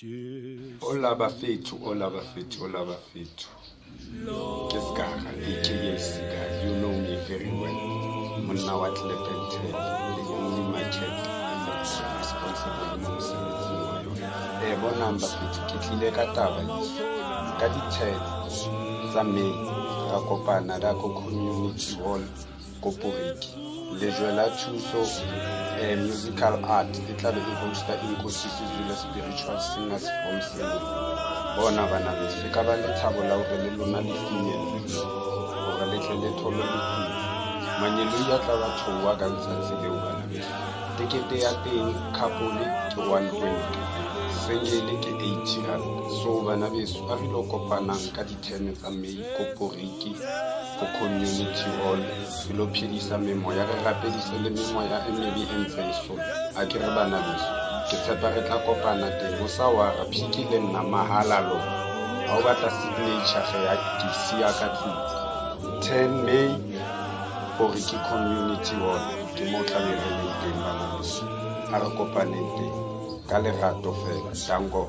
Hola bafethu, hola bafethu, hola bafethu. Ke Sigara, aka Sigara. You know me very well. Monna wa Tlepente, the only market and the responsible mo mosebetsing wa yona. Bonang bafethu, ke tlile ka taba ka di-10 tsa May ra kopana ra ko Community Hall ko Poriki. Lejwe la thuso musical art e tla be e hosta Inkosi Sizwe Spiritual Singers from Selo. Bona bana beso ka ba le thabo la hore le lona le finyelle hore le tle le tholo le manyelo ya tla ba thowa ka letsatsi leo bana beso. Tekete ya teng couple ke 120, single ke 80 rand. So bana beso a re lo kopanang ka di-10 tsa May ko Poriki ko Community Hall re lo phedisa memoya, re rapedise le memoya e mebe e ntse e sola. A ke re bana beso ke tshepa re tla kopana teng o sa wa ra phiki le nna mahala lo ha o batla signature ge ya ke sia ka tlung. 10 May Poriki Community Hall ke mo tla be re le teng bana beso, a re kopaneng teng ka lerato fela. Danko.